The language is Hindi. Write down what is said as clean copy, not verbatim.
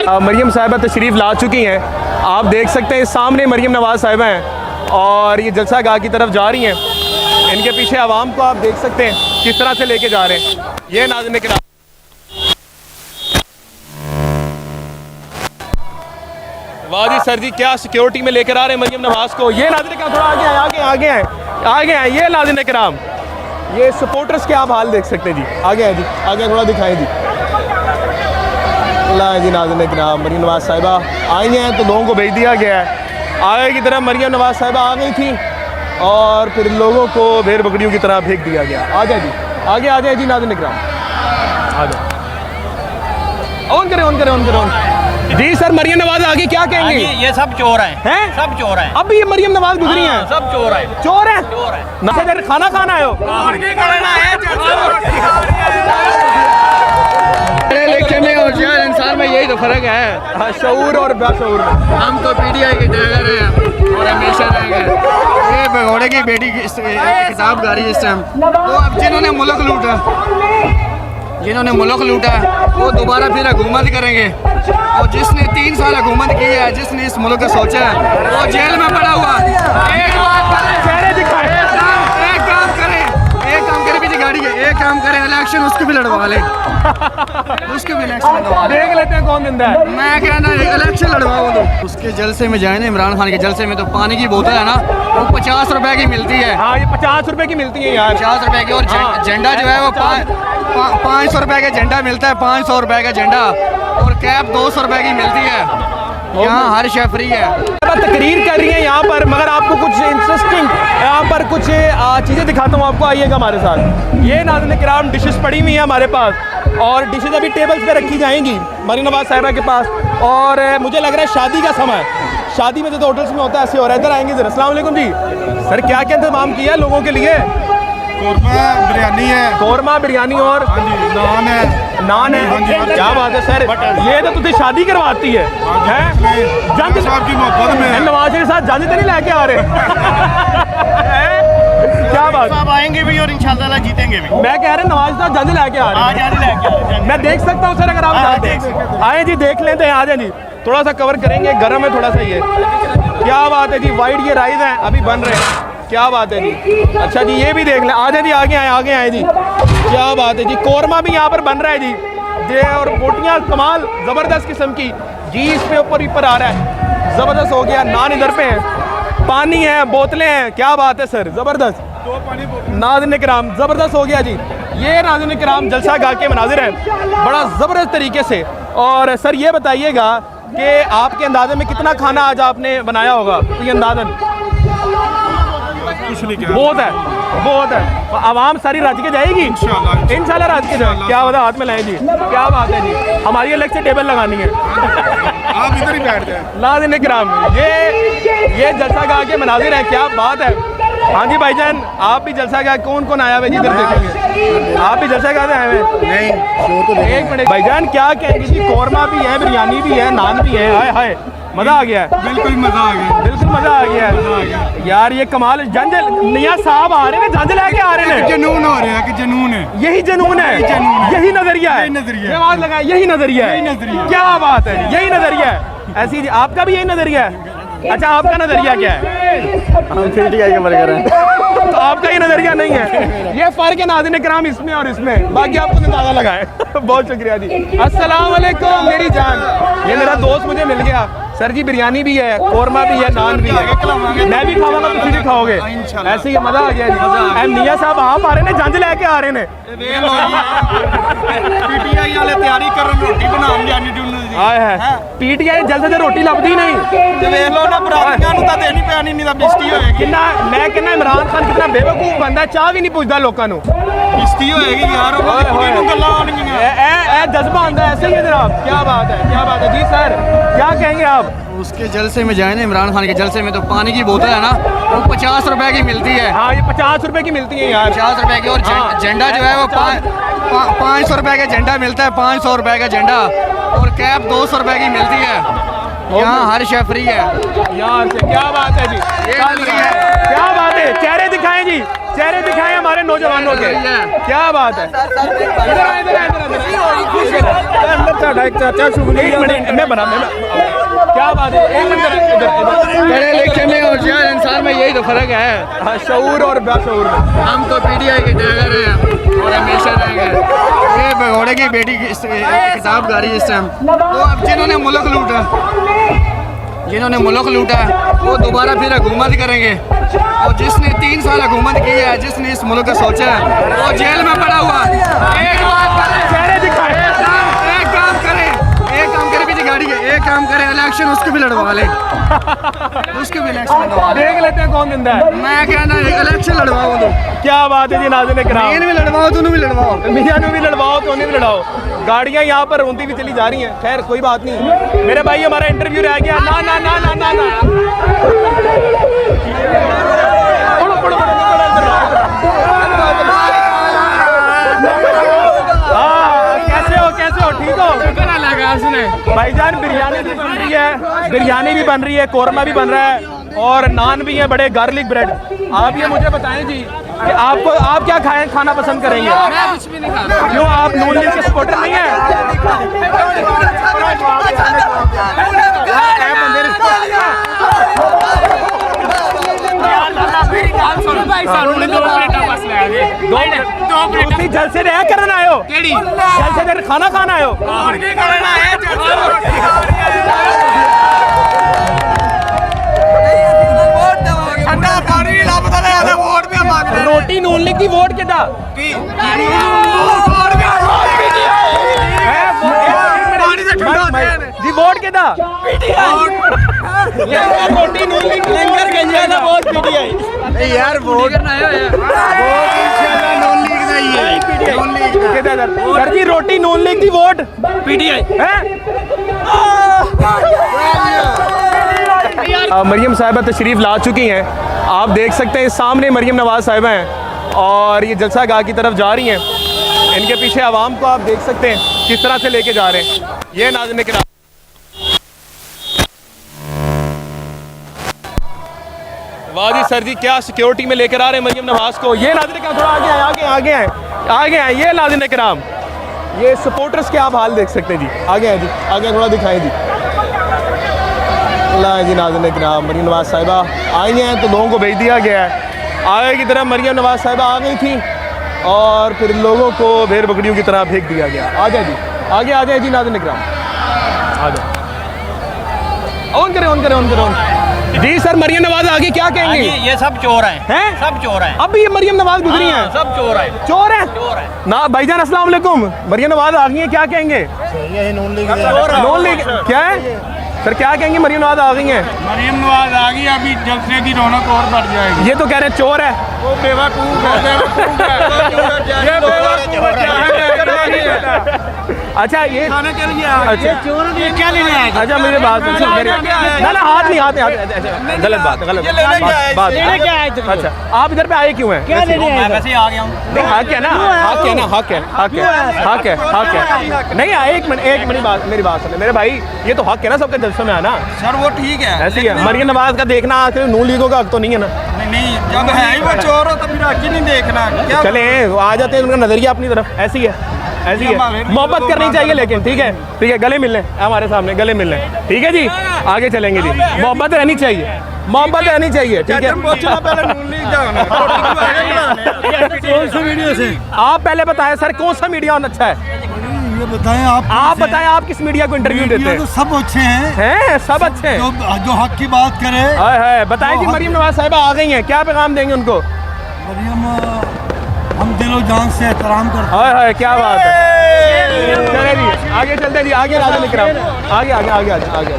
मरियम साहिबा तशरीफ़ ला चुकी हैं। आप देख सकते हैं सामने मरियम नवाज़ साहिबा हैं और ये जलसा गाह की तरफ जा रही हैं। इनके पीछे आवाम को आप देख सकते हैं किस तरह से लेके जा रहे हैं। ये नाज़रीन किराम, वाह जी सर जी, क्या सिक्योरिटी में लेकर आ रहे हैं मरियम नवाज़ को। ये नाज़रीन किराम थोड़ा आगे आए ये नाज़रीन किराम, ये सपोर्टर्स के आप हाल देख सकते हैं जी। आगे हैं जी, आगे थोड़ा दिखाएं जी। अल्लाह जी नाज़रीन किराम, मरियम नवाज़ साहिबा आई हैं तो लोगों को भेज दिया गया है। आगे की तरफ मरियम नवाज़ साहिबा आ गई थी और फिर लोगों को भेड़ बकरियों की तरह फेंक दिया गया। आ जाए जी, आगे आ जाए जी नाज़रीन किराम, आ जाए। ऑन करें जी सर। मरियम नवाज़ आगे क्या कहेंगे? ये सब चोर हैं, सब चोर हैं। अब ये मरियम नवाज़ गुजरी हैं, सब चोर हैं, चोर हैं। नशे खाना खाना आयो इलेक्शन में और शहर इंसान में यही तो फर्क है, शऊर और बाशऊर में। हम तो पीटीआई के ड्राइवर हैं और हमेशा रहेंगे। ये भगोड़े की बेटी की किताब गा रही है इस टाइम। तो अब जिन्होंने मुल्क लूटा वो दोबारा फिर हुकूमत करेंगे, और जिसने 3 साल हुकूमत की है, जिसने इस मुल्क का सोचा है, वो जेल में पड़ा हुआ। एक काम करें, इलेक्शन उसको भी लड़वा ले, उसको भी इलेक्शन लड़वा ले। देख लेते हैं कौन जिंदा है। मैं कहना इलेक्शन लड़वाओ तो उसके जलसे में जाए ना, इमरान खान के जलसे में। तो पानी की बोतल है ना, वो 50 रुपए की मिलती है। हाँ, ये 50 रुपए की मिलती है यार, 50 रुपए की। और झंडा जो है वो 500 रुपए का झंडा मिलता है, 500 रुपए का झंडा। और कैप 200 रुपए की मिलती है। यहाँ हर शय फ्री है। तकरीर कर रही है यहाँ पर, मगर आपको कुछ इंटरेस्टिंग यहाँ पर कुछ चीज़ें दिखाता हूँ आपको, आइएगा हमारे साथ। ये नाज़रीन किराम डिशेस पड़ी हुई हैं हमारे पास, और डिशेस अभी टेबल्स पे रखी जाएंगी मरियम नवाज़ साहिबा के पास। और मुझे लग रहा है शादी का समय, शादी में जो होटल्स में होता है ऐसे हो रहा है। इधर आएंगे सर। अस्सलाम वालेकुम जी सर, क्या क्या इंतजाम किया है लोगों के लिए? कौरमा बिरयानी है, कौरमा बिरयानी और नान है। नान है, क्या बात है सर। ये तो तुझे शादी करवाती है जंग साहब की मोहब्बत में नवाज के साथ जंग तो नहीं लेके आ रहे? क्या बात, साहब आएंगे भी और इंशाल्लाह जीतेंगे भी। मैं कह रहा नवाज साहब जंग लेके आ रहे हैं। मैं देख सकता हूँ सर, अगर आप आए जी देख लेते हैं। आ जाए जी, थोड़ा सा कवर करेंगे, गर्म है थोड़ा सा ये। क्या बात है जी, वाइट ये राइस हैं अभी बन रहे हैं। क्या बात है जी, अच्छा जी ये भी देख लें। आ जाए जी, आगे आए जी। क्या बात है जी, कौरमा भी यहाँ पर बन रहा है जी। और बोटियाँ कमाल ज़बरदस्त किस्म की जी, इस पे ऊपर आ रहा है, ज़बरदस्त हो गया। नान इधर पे है, पानी है, बोतलें हैं। क्या बात है सर, ज़बरदस्त। नाज़रीन किराम ज़बरदस्त हो गया जी। ये नाज़रीन किराम जलसा गाह के मनाजिर हैं बड़ा ज़बरदस्त तरीके से। और सर ये बताइएगा कि आपके अंदाजे में कितना खाना आज आपने बनाया होगा? ये अंदाज़न कुछ नहीं किया, बहुत है। आवाम सारी राज के जाएगी इंशाल्लाह राज के जाएगी। क्या बता, हाथ में लाए जी। क्या बात है जी, हमारी अलग से टेबल लगानी है। आप इधर ही बैठ जाए। नाज़रीन किराम, ये जलसा गाह के मनाजिर हैं, क्या बात है। हाँ जी भाईजान, आप भी जलसा गाह, कौन आया हुआ जी? इधर देखेंगे, आप भी जलसा गाह से आए हुए? नहीं, एक मिनट भाईजान, क्या कहेंगे जी? कौरमा भी है, बिरयानी भी है, नान भी है। हाय हाय, मजा आ गया है। बिल्कुल मजा आ गया, बिल्कुल मजा आ गया है यार। ये कमाल, जंज मियां साहब आ रहे हैं, जंज लेके आ रहे हैं। जनून हो रहा है कि जनून है, यही जुनून है, यही नजरिया है। आवाज लगाए, यही नजरिया है। क्या बात है, यही नजरिया है। ऐसी आपका भी यही नजरिया है? अच्छा, आपका नजरिया क्या है? हम पीटीआई के बरकरार हैं। तो आपका ये नजरिया नहीं है। ये फर्क है नाज़रीन किराम इसमें और इसमें, बाकी आपको अंदाजा लगाए। बहुत शुक्रिया जी। अस्सलाम वालेकुम मेरी जान। ये मेरा दोस्त मुझे मिल गया। सर जी बिरयानी भी है, कौरमा भी है, नान भी है। मैं भी खाऊंगा तो तुम भी खाओगे। ऐसे ही मजा आ गया जी। मियां साहब आप आ रहे ने, जंज लेके आ रहे ने। पीटीआई वाले तैयारी कर रहे, रोटी बनाने जानी दी। आए है पीटीआई जल्द से रोटी लभदी नहीं। देख लो ना, बरातियां नु तां देनी पैनी, नहीं तां बेइज्जती होएगी। कितना मैं कहना इमरान खान कितना बेवकूफ बंदा, चाह भी नहीं पुछदा लोकां नु। बेइज्जती होएगी यार, कुड़ी नु गल्लां आउणगियां। ए जज्बा आंदा ऐसे ही है जनाब। क्या बात है, क्या बात है जी सर, क्या कहेंगे आप? उसके जलसे में जाए ना, इमरान खान के जलसे में। तो पानी की बोतल है ना, वो 50 रुपए की मिलती है। हाँ, ये 50 रुपए की मिलती है यार, 50 रुपए की। और झंडा जो है वो 500 रुपए का झंडा मिलता है, 500 रुपए का झंडा। और कैप 200 रुपए की मिलती है। यहाँ हर शय फ्री है। यहाँ से क्या बात है जी, क्या बात है। चेहरे दिखाएं जी, चेहरे दिखाएं हमारे नौजवानों के, क्या बात है। इधर आए, इधर आए, एक मिनट मैं बना, क्या बात है। एक मिनट पढ़े लिखे में और शहर इंसान में यही तो फर्क है। हाँ, शऊर और बाशऊर में। हम तो पीटीआई के टाइगर हैं और हमेशा रहेंगे। ये भगोड़े की बेटी की किताब गा रही है इस टाइम। तो अब जिन्होंने मुल्क लूटा वो दोबारा फिर हुकूमत करेंगे। और जिसने 3 साल हुकूमत की है, जिसने इस मुल्क का सोचा है, वो जेल में पड़ा हुआ है। एक काम करे पीछे गाड़ी के, एक काम करे इलेक्शन उसको भी लड़वा ले, उसको भी इलेक्शन लड़वा ले। देख लेते हैं कौन जिंदा है। मैं कहना इलेक्शन लड़वाओ तो। क्या बात है जी नाज़रीन किराम। भी लड़वाओ तो भी लड़वाओ, मियां ने भी लड़वाओ तो उन्हें भी लड़ाओ। गाड़ियां यहाँ पर रोती हुई चली जा रही हैं। खैर कोई बात नहीं मेरे भाई, हमारा इंटरव्यू रह गया। ना ना ना ना ना ना कैसे हो, ठीक हो? भाईजान बिरयानी भी बन रही है, बिरयानी भी बन रही है, कोरमा भी बन रहा है और नान भी है, बड़े गार्लिक ब्रेड। आप ये मुझे बताएं जी कि आपको, आप क्या खाना पसंद करेंगे? मैं कुछ भी नहीं खा रहा। क्यों, आप नून लीग के सपोर्टर नहीं है? जल से रह करना आयो, जल से देर खाना खाना आयो। रोटी नून लीग की वोट किदा जी, वोट किदा रोटी नून लीग लंगर गंजा ना वोट पीटीआई यार। वोट सर जी, रोटी नून लीग की वोट पीटीआई है। मरियम साहिबा तशरीफ ला चुकी हैं। आप देख सकते हैं सामने मरियम नवाज साहिबा हैं और ये जलसा गाह की तरफ जा रही हैं। इनके पीछे आवाम को आप देख सकते हैं किस तरह से लेके जा रहे हैं। ये नाज़रीन किराम, वाह जी सर जी, क्या सिक्योरिटी में लेकर आ रहे हैं मरियम नवाज को। ये नाज़रीन किराम, थोड़ा आगे आए, आगे आगे आए, आगे आए। ये नाज़रीन किराम, ये सपोर्टर्स के आप हाल देख सकते हैं जी। आगे आए जी, आगे थोड़ा दिखाएं जी। अल्लाह जी नाज़रीन किराम, मरियम नवाज साहिबा आई हैं तो लोगों को भेज दिया गया है। आगे की तरफ मरियम नवाज साहिबा आ गई थी और फिर लोगों को भेड़ बकरियों की तरह फेंक दिया गया। आ जाए जी, आगे आ जाए जी नाज़रीन किराम, आ जाए। ऑन करें, ऑन करें, ऑन करें, ऑन। जी सर, मरियम नवाज आगे क्या कहेंगे? ये सब चोर हैं, सब चोर हैं। अब ये मरियम नवाज गुजरी हैं, सब चोर हैं, चोर हैं ना। भाईजान अस्सलाम वालेकुम, मरियम नवाज आ गई हैं, क्या कहेंगे? नून लीग क्या है सर, क्या कहेंगे? मरियम नवाज आ गई हैं। मरियम नवाज आ गई, अभी जलसे की रौनक और बढ़ जाएगी। ये तो कह रहे हैं चोर है। वो बेवकूफ अच्छा ये खाने के लिए अच्छा क्या लेने आए? अच्छा मेरे बात ना ना, हाथ नहीं, हाथ नहीं, गलत बात, गलत बात। अच्छा आप इधर पे आए क्यों हैं? मैं वैसे आ गया हूँ। नहीं हक है ना, हक है ना, हक है, हक है, हक है, हक है। नहीं एक मिनट बात, मेरी बात सुने मेरे भाई, ये तो हक है ना सबके जलसों में आना। सर वो ठीक है, ऐसी है। मरियम नवाज का देखना नून लीगों का हक तो नहीं है ना। नहीं, जब है ही वो चोर हो तो फिर हक ही नहीं देखना। क्या चले आ जाते हैं उनका नजरिया अपनी तरफ। ऐसी है, ऐसी है। मोहब्बत करनी चाहिए लेकिन, ठीक है, ठीक है। गले मिलने हमारे सामने, गले मिलने, ठीक है जी। आगे चलेंगे जी, मोहब्बत रहनी चाहिए, मोहब्बत रहनी चाहिए, ठीक है। आप पहले बताएं सर, कौन सा मीडिया अच्छा है? ये बताएं आप बताएं, आप किस मीडिया को इंटरव्यू देते हैं? तो सब अच्छे हैं, सब अच्छे हैं। जो हक की बात करे। हाय हाय, बताएं जी, मरियम नवाज साहिबा आ गई हैं, क्या पैगाम देंगे उनको? मरियम, हम दिलो जान से एहतराम करते हैं। हाय हाय, क्या बात है। चले जी, आगे चलते जी, आगे राजा निकराम, आगे आगे आगे आगे आगे।